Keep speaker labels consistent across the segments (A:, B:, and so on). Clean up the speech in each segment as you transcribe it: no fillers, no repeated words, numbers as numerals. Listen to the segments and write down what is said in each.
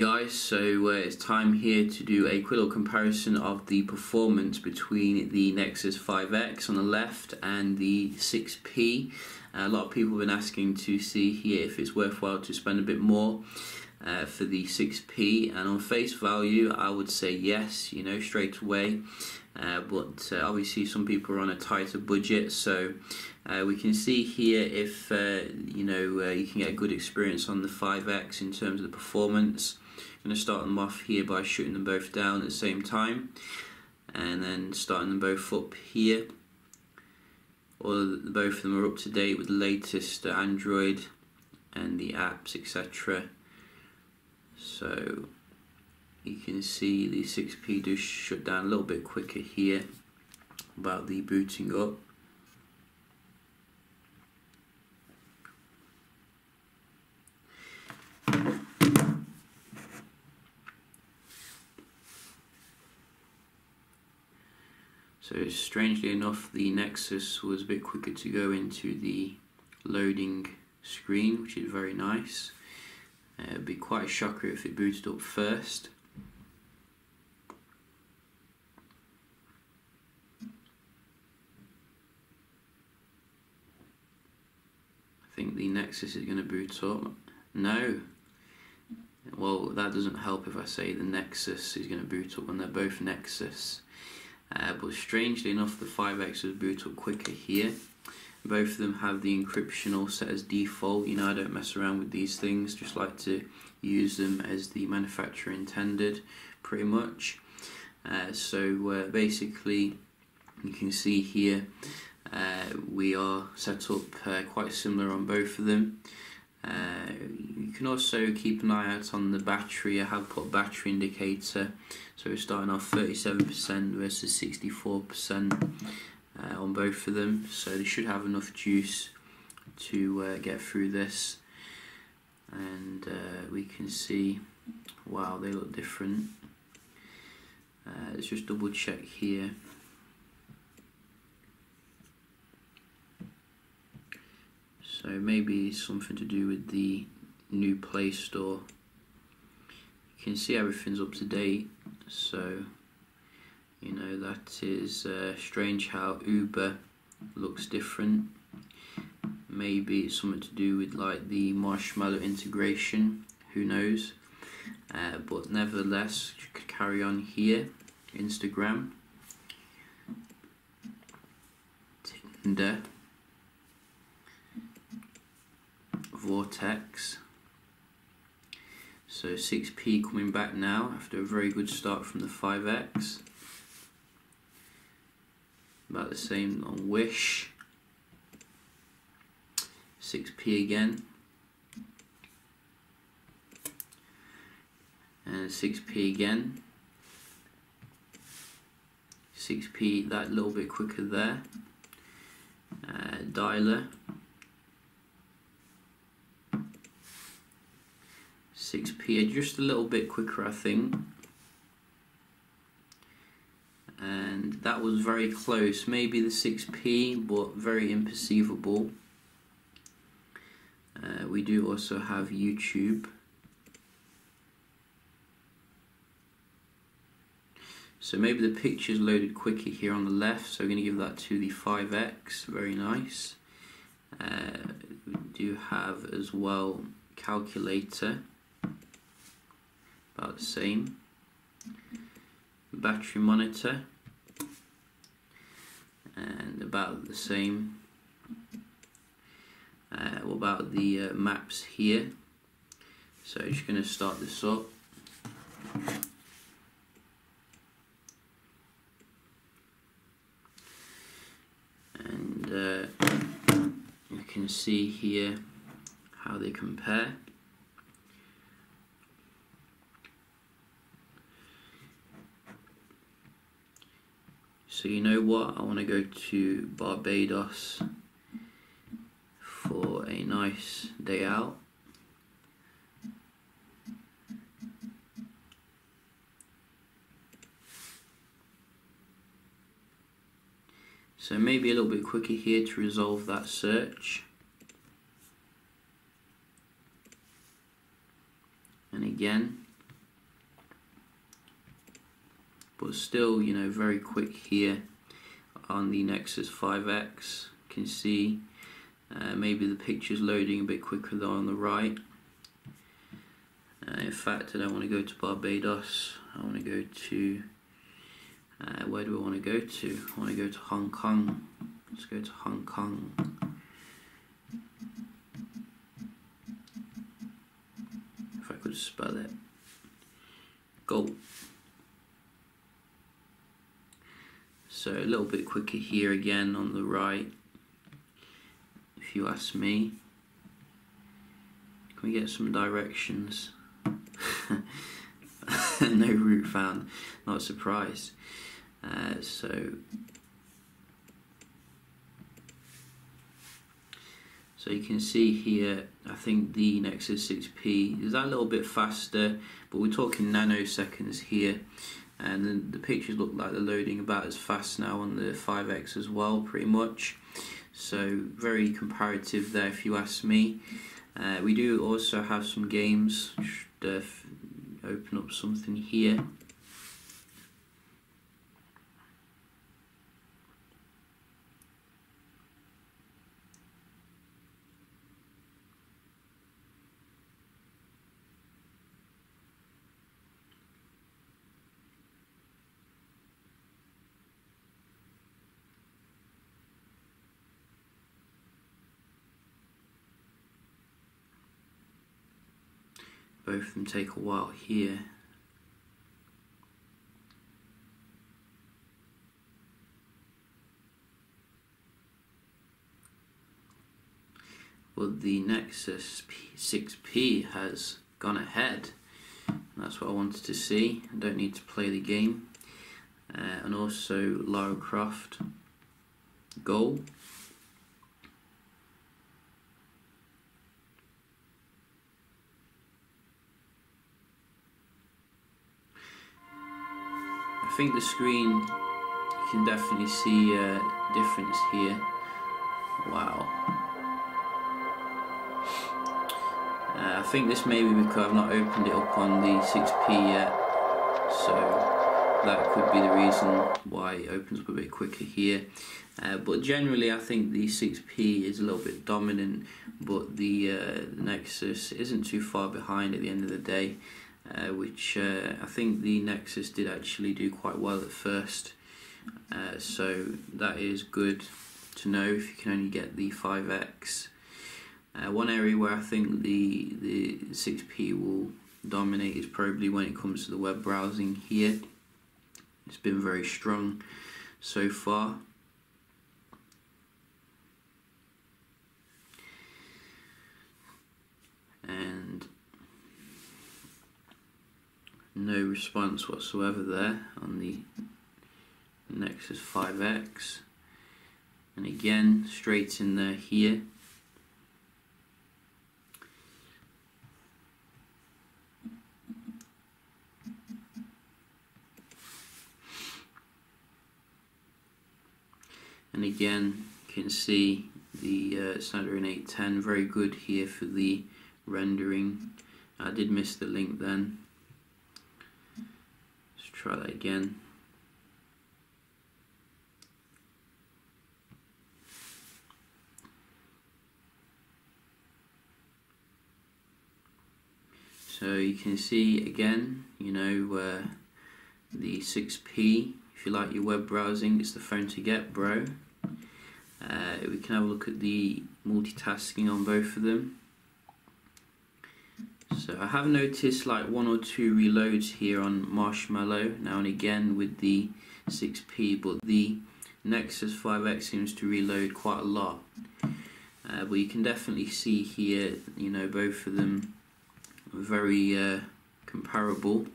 A: guys, so it's time here to do a quick little comparison of the performance between the Nexus 5X on the left and the 6P. A lot of people have been asking to see here if it's worthwhile to spend a bit more for the 6P, and on face value I would say yes, you know, straight away, but obviously some people are on a tighter budget, so we can see here if you know, you can get a good experience on the 5X in terms of the performance. I'm going to start them off here by shooting them both down at the same time and then starting them both up here. Both of them are up to date with the latest Android and the apps, etc. So you can see the 6P does shut down a little bit quicker here about the booting up. So strangely enough, the Nexus was a bit quicker to go into the loading screen, which is very nice. It'd be quite a shocker if it booted up first. I think the Nexus is going to boot up. No. Well, that doesn't help if I say the Nexus is going to boot up when they're both Nexus. But strangely enough, the 5X was boot up quicker here. Both of them have the encryption all set as default. You know, I don't mess around with these things, just like to use them as the manufacturer intended, pretty much. So basically, you can see here, we are set up quite similar on both of them. You can also keep an eye out on the battery. I have put a battery indicator, so we're starting off 37% versus 64% on both of them, so they should have enough juice to get through this. And we can see, wow, they look different. Let's just double check here. So maybe something to do with the new Play Store. You can see everything's up to date, so you know, that is strange how Uber looks different. Maybe it's something to do with like the Marshmallow integration, who knows. But nevertheless, you could carry on here. Instagram, Tinder, Vortex. So 6P coming back now after a very good start from the 5X. About the same on Wish. 6P again. And 6P again. 6P that little bit quicker there. Dialer. 6P just a little bit quicker, I think. And that was very close, maybe the 6P, but very imperceivable. We do also have YouTube. So maybe the picture's loaded quicker here on the left, so we're going to give that to the 5X, very nice. We do have as well calculator, about the same. Battery monitor, and about the same. What about the maps here? So just going to start this up. And you can see here how they compare. So you know what, I want to go to Barbados for a nice day out. So maybe a little bit quicker here to resolve that search. And again, but still, you know, very quick here on the Nexus 5X. You can see maybe the picture's loading a bit quicker though on the right. In fact, I don't want to go to Barbados. I want to go to where do I want to go to? I want to go to Hong Kong. Let's go to Hong Kong. If I could spell it. Go. So a little bit quicker here again on the right, if you ask me. Can we get some directions? No route found, not surprised. So you can see here, I think the Nexus 6P is that a little bit faster, but we're talking nanoseconds here, and then the pictures look like they're loading about as fast now on the 5X as well, pretty much. So very comparative there, if you ask me. We do also have some games. Should open up something here. Both of them take a while here. Well, the Nexus 6P has gone ahead. That's what I wanted to see. I don't need to play the game. And also Lara Croft goal. I think the screen, you can definitely see a difference here. Wow. I think this may be because I've not opened it up on the 6P yet, so that could be the reason why it opens up a bit quicker here. But generally I think the 6P is a little bit dominant, but the Nexus isn't too far behind at the end of the day. Which I think the Nexus did actually do quite well at first, so that is good to know if you can only get the 5X. One area where I think the 6P will dominate is probably when it comes to the web browsing here. It's been very strong so far. And no response whatsoever there on the Nexus 5X, and again straight in there here. And again you can see the Snapdragon 810 very good here for the rendering. I did miss the link then. Try that again. So you can see again, you know, the 6P, if you like your web browsing, it's the phone to get, bro. We can have a look at the multitasking on both of them. So I have noticed like 1 or 2 reloads here on Marshmallow now and again with the 6P, but the Nexus 5X seems to reload quite a lot. But you can definitely see here, you know, both of them are very comparable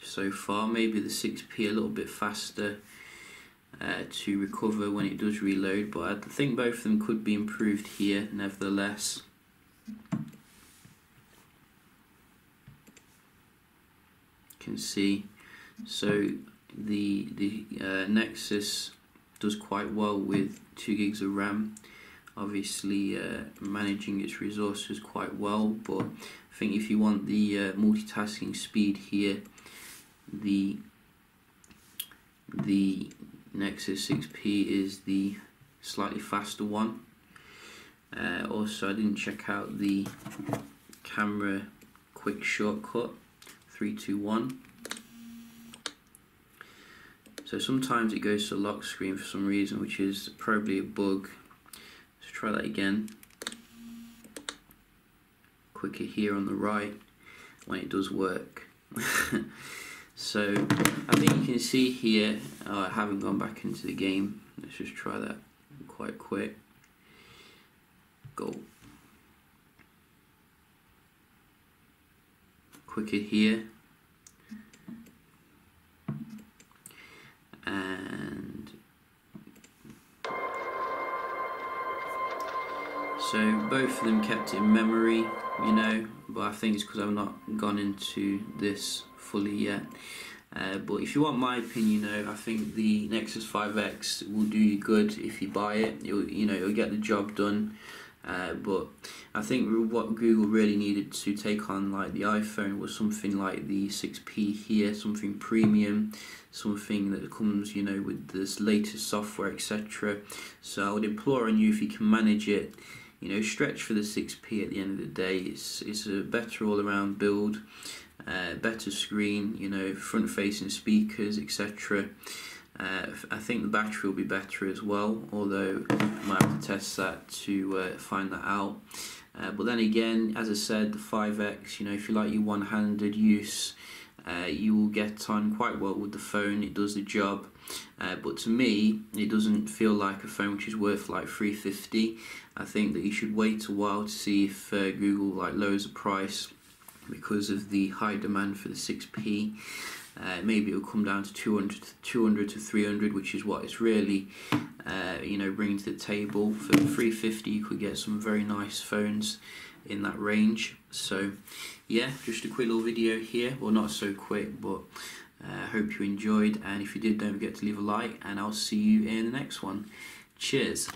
A: so far. Maybe the 6P a little bit faster to recover when it does reload, but I think both of them could be improved here nevertheless. Can see, so the Nexus does quite well with 2 gigs of RAM, obviously managing its resources quite well, but I think if you want the multitasking speed here, the Nexus 6P is the slightly faster one. Also, I didn't check out the camera quick shortcut 321. So sometimes it goes to lock screen for some reason, which is probably a bug. Let's try that again. Quicker here on the right when it does work. So I think you can see here, I haven't gone back into the game. Let's just try that quite quick. Go. Quicker here. And so both of them kept it in memory, you know, but I think it's because I've not gone into this fully yet. But if you want my opinion, though, I think the Nexus 5X will do you good if you buy it. It'll get the job done. But I think what Google really needed to take on like the iPhone was something like the 6P here, something premium, something that comes, you know, with this latest software, etc. So I would implore on you, if you can manage it, you know, stretch for the 6P. At the end of the day, it's a better all-around build, better screen, you know, front-facing speakers, etc. I think the battery will be better as well, although I might have to test that to find that out. But then again, as I said, the 5X, you know, if you like your one-handed use, you will get on quite well with the phone. It does the job. But to me, it doesn't feel like a phone which is worth like $350. I think that you should wait a while to see if Google like lowers the price because of the high demand for the 6P. Maybe it will come down to 200 to 300, which is what it's really, you know, bringing to the table. For $350, you could get some very nice phones in that range. So, yeah, just a quick little video here. Well, not so quick, but hope you enjoyed. And if you did, don't forget to leave a like, and I'll see you in the next one. Cheers.